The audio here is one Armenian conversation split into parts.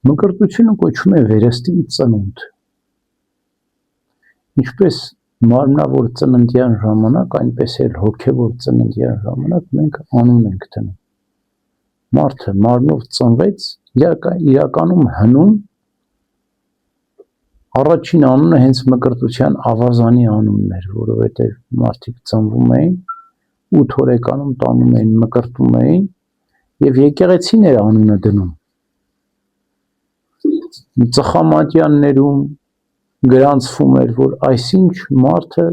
Մկրտությունը կոչվում է վերստին ծնունդ։ Ինչպես մարմնավոր ծննդյան ժամանակ, այնպես էլ հոգևոր ծննդյան ժամանակ մենք անուն ենք դնում։ Մարդը մարմնով ծնվեց, իրականում հնում առաջին անունը հենց մկրտության ավազանի անունն էր, որովհետև մարդիկ ծնվում էին, 8 օրեկանում տանում էին, մկրտում էին եւ եկեղեցին էր անունը դնում։ Ծխամատյաններում գրանցվում էր, որ այսինչ մարդը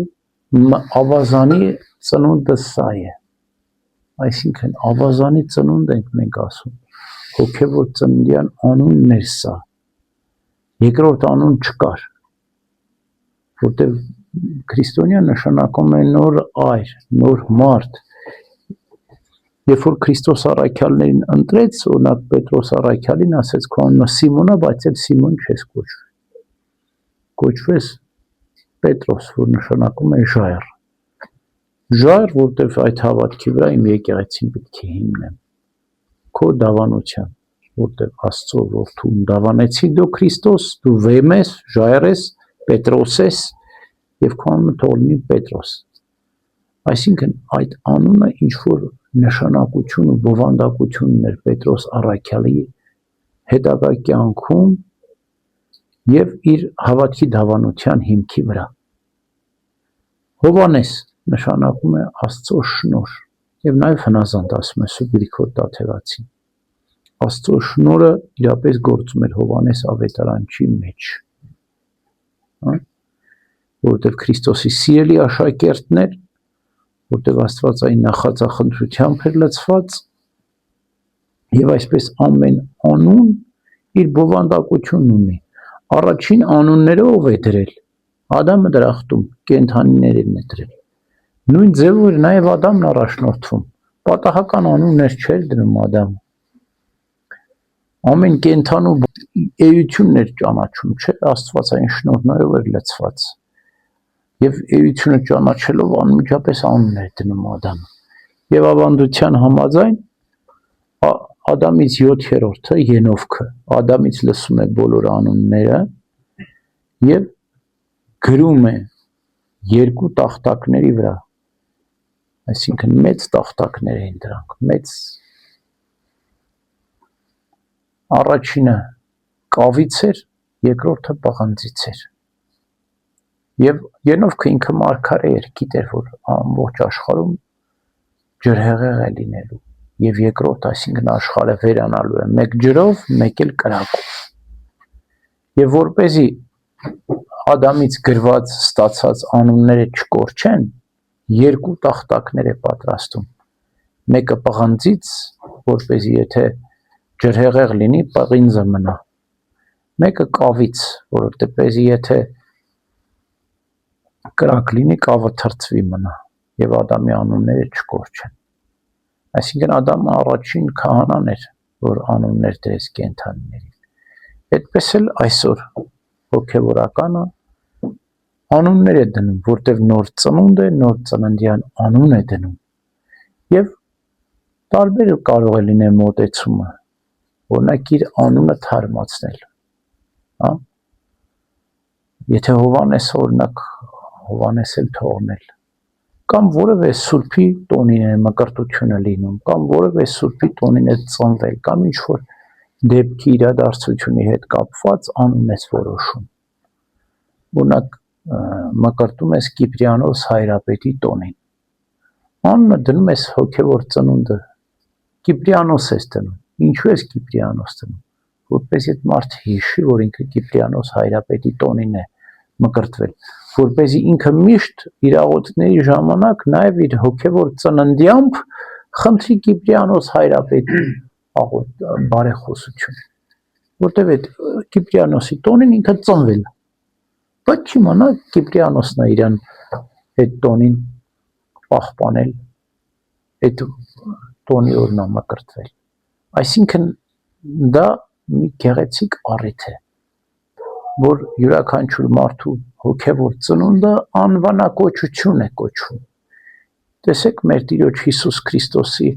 ավազանի ծնունդը սա է։ Այսինքն ավազանի ծնունդ ենք մենք ասում։ Հոգևոր ծննդյան անունն էր սա։ Երկրորդ անուն չկար, որտեղ քրիստոնյա նշանակում է նոր այր, նոր մարդ։ Երբ որ Քրիստոս առաքյալներին ընտրեց, օրինակ Պետրոս առաքյալին ասեց քո անունը Սիմոն է, բայց էլ Սիմոն չես կոչվի։ Կոչվես Պետրոս, որ նշանակում է ժայռ։ Ժայռ, որտեղ այդ հավատքի վրա իմ եկեղեցին պետք է հիմնեմ։ Քո դավանության, որտեղ Աստծո որդուն դավանեցի դու Քրիստոս, դու վեմ ես, ժայռ ես, Պետրոս ես, եւ քո անունը թող լինի Պետրոս։ Այսինքն այդ անունը ինչ որ նշանակություն ու բովանդակություն ուներ Պետրոս առաքյալի հետագա կյանքում եւ իր հավատքի դավանության հիմքի վրա։ Հովանես նշանակում է Աստծո շնորհ եւ նաեւ հնազանդ, ասում է Սուրբ Գրիգոր Տաթևացին։ Աստծո շնորհը իրապես գործում էր Հովանես ավետարանչի մեջ, որովհետև Քրիստոսի սիրելի աշակերտն էր, որտեղ Աստվածային նախածախնդրությամբ էր լցված եւ այսպես ամեն անուն իր բովանդակությունն ունի։ Առաջին անունները ով է դրել։ Ադամը դրախտում կենդանիներին է դրել։ Նույն ձևով էր նաեւ Ադամն առաջնորդվում։ Պատահական անուններ չէր դնում Ադամը։ Ամեն կենդանու էությունն էր ճանաչում, չէ՞, Աստվածային շնորհներով էր լցված։ Եվ էությունը ճանաչելով անմիջապես անուն էր դնում Ադամը։ Եվ ավանդության համաձայն Ադամից 7-րդը Ենովքը, Ադամից լսում է բոլոր անունները եւ գրում է երկու տախտակների վրա, այսինքն մեծ տախտակներ էին դրանք, մեծ առաջինը կավից էր, երկրորդը պղնձից էր։ Եվ Ենովքը ինքը մարգարե էր, գիտեր, որ ամբողջ աշխարհում ջրհեղեղ է լինելու, եւ երկրորդ, այսինքն աշխարհը վերանալու է մեկ ջրով, մեկ էլ կրակով։ Եվ որպեսզի Ադամից գրված ստացած անունները չկորչեն, երկու տախտակներ է պատրաստում։ Մեկը պղնձից, որպեսզի եթե ջրհեղեղ լինի, պղինձը մնա։ Մեկը կավից, որովհետեւ եթե կրակ լինի, կավը թրծվի մնա եւ Ադամի անունները չկորչեն։ Այսինքն Ադամը առաջին քահանան էր, որ անուններ դրեց կենդանիներին։ Այդպես էլ այսօր հոգեվորականը անուններ է դնում, որտեղ նոր ծնունդ է, նոր ծննդյան անուն է դնում։ Եվ տարբեր կարող է լինել մոտեցումը, օրինակ իր անունը թարմացնել, հա։ Եթե Հովանես օրինակ Հովանես էլ թողնել, կամ որևէ սուրբի տոնին է մկրտությունը լինում, կամ որևէ սուրբի տոնին է ծնվել, կամ ինչ որ դեպքի իրադարձությունի հետ կապված անուն ես որոշում։ Օրինակ մկրտում ես Կիպրիանոս Հայրապետի տոնին։ Անունը դնում ես հոգևոր ծնունդը, Կիպրիանոս ես դնում։ Ինչու ես Կիպրիանոս դնում։ Որպես այդ մարդը հիշի, որ ինքը Կիպրիանոս Հայրապետի տոնին է մկրտվել, որպեսզի ինքը միշտ իր աղոթքների ժամանակ նաև իր հոգևոր ծննդյամբ խնդրի Կիպրիանոս Հայրապետի բարեխոսություն, որտեղ այդ Կիպրիանոսի տոնին ինքը ծնվել է, բայց չիմանա Կիպրիանոսն է իրան այդ տոնին պահպանել, այդ տոնի օրն է մկրտվել։ Այսինքն դա մի գեղեցիկ առիթ է, որ յուրաքանչյուր մարդու հոգևոր ծնունդը անվանակոչություն է կոչվում։ Տեսեք մեր Տիրոջ Հիսուս Քրիստոսի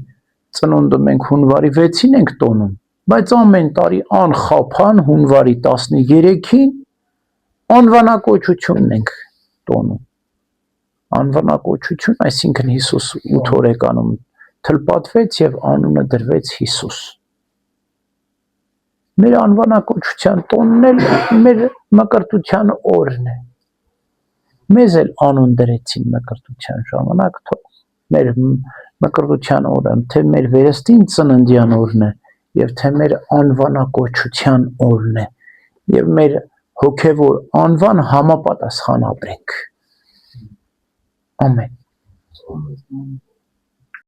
ծնունդը մենք հունվարի 6-ին ենք տոնում, Բայց ամեն տարի անխափան հունվարի 13-ին անվանակոչությունն ենք տոնում։ Անվանակոչություն, այսինքն Հիսուս 8 օրեկանում թլպատվեց եւ անունը դրվեց Հիսուս։ Մեր անվանակոչության տոնն էլ մեր մկրտության օրն է։ Մեզ էլ անուն դրեցին մկրտության ժամանակ, թող մեր մկրտության օրը, թե մեր վերստին ծննդյան օրն է, եւ թե մեր անվանակոչության օրն է, եւ մեր հոգեվոր անվան համապատասխան ապրենք։ Ամեն։